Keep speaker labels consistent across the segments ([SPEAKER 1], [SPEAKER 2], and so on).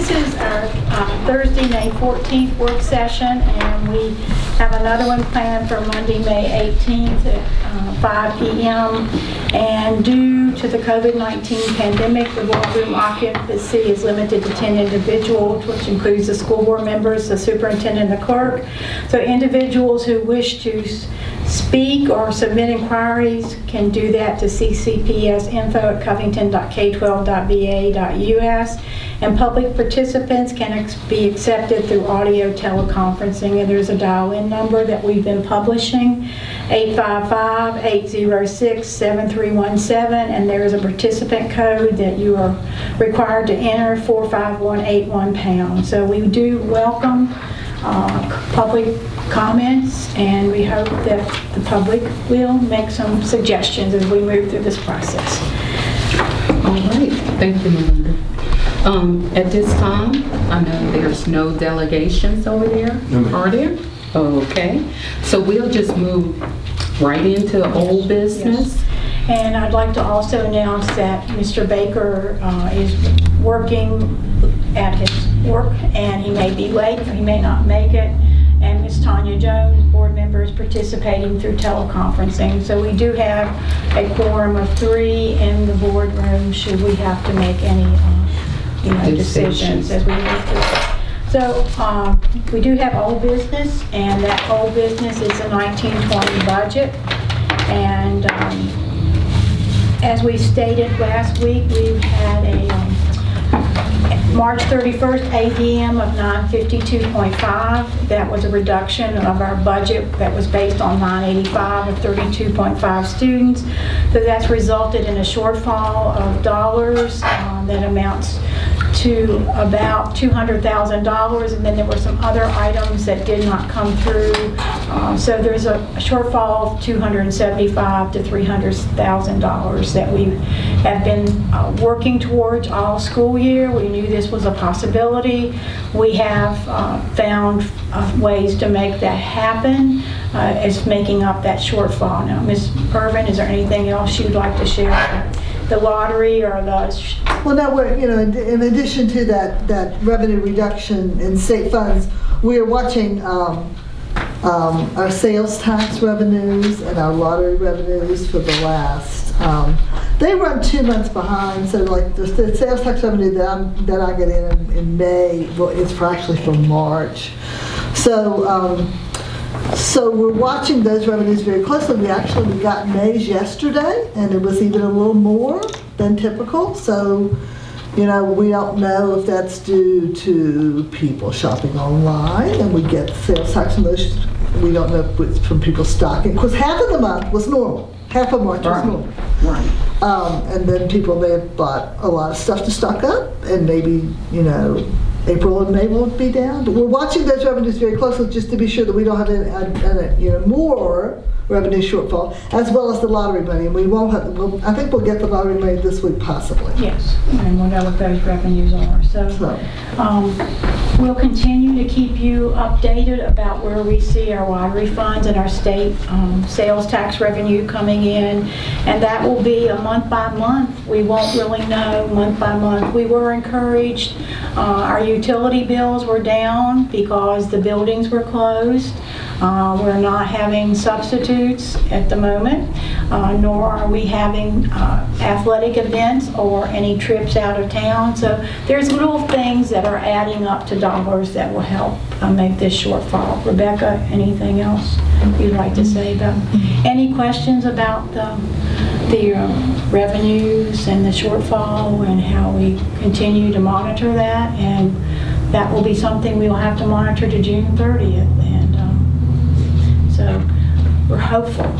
[SPEAKER 1] this is our Thursday, May 14th work session, and we have another one planned for Monday, May 18th at 5 p.m. And due to the COVID-19 pandemic, the boardroom occupancy is limited to 10 individuals, which includes the school board members, the superintendent, and the clerk. So individuals who wish to speak or submit inquiries can do that to ccpsinfo@covington.k12.va.us, and public participants can be accepted through audio teleconferencing, and there's a dial-in number that we've been publishing, 855-806-7317, and there is a participant code that you are required to enter, 45181#. So we do welcome public comments, and we hope that the public will make some suggestions as we move through this process.
[SPEAKER 2] All right, thank you, Melinda. At this time, I know there's no delegations over there, are there? Okay, so we'll just move right into old business.
[SPEAKER 1] Yes. And I'd like to also announce that Mr. Baker is working at his work, and he may be late, or he may not make it. And Ms. Tanya Jones, board member, is participating through teleconferencing. So we do have a quorum of 3 in the boardroom should we have to make any decisions as we move through. So we do have old business, and that old business is the 1920 budget. And as we stated last week, we've had a March 31st ADM of 952.5. That was a reduction of our budget that was based on 985 of 32.5 students. So that's resulted in a shortfall of dollars that amounts to about $200,000, and then there were some other items that did not come through. So there's a shortfall of $275,000 to $300,000 that we have been working towards all school year. We knew this was a possibility. We have found ways to make that happen as making up that shortfall. Now, Ms. Irvin, is there anything else you'd like to share? The lottery or the...
[SPEAKER 3] Well, no, we're, in addition to that revenue reduction in state funds, we are watching our sales tax revenues and our lottery revenues for the last, they run 2 months behind. So like the sales tax revenue that I get in May, well, it's actually from March. So we're watching those revenues very closely. We got May's yesterday, and it was even a little more than typical. So, we don't know if that's due to people shopping online, and we get sales tax from those. We don't know if it's from people stocking, because half of the month was normal. Half of March was normal.
[SPEAKER 2] Right.
[SPEAKER 3] And then people may have bought a lot of stuff to stock up, and maybe, April and May won't be down, but we're watching those revenues very closely just to be sure that we don't have any more revenue shortfall, as well as the lottery money. And we won't have. I think we'll get the lottery money this week, possibly.
[SPEAKER 1] Yes, and we'll know what those revenues are. So we'll continue to keep you updated about where we see our lottery funds and our state sales tax revenue coming in, and that will be a month by month. We won't really know month by month. We were encouraged. Our utility bills were down because the buildings were closed. We're not having substitutes at the moment, nor are we having athletic events or any trips out of town. So there's little things that are adding up to dollars that will help make this shortfall. Rebecca, anything else you'd like to say about? Any questions about the revenues and the shortfall and how we continue to monitor that? And that will be something we will have to monitor to June 30th. And so we're hopeful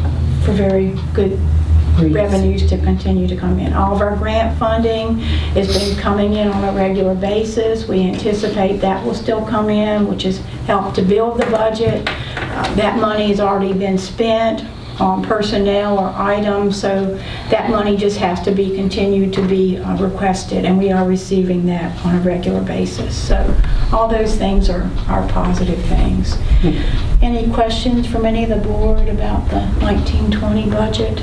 [SPEAKER 1] for very good revenues to continue to come in. All of our grant funding has been coming in on a regular basis. We anticipate that will still come in, which has helped to build the budget. That money has already been spent on personnel or items, so that money just has to be continued to be requested, and we are receiving that on a regular basis. So all those things are positive things. Any questions from any of the board about the 1920 budget?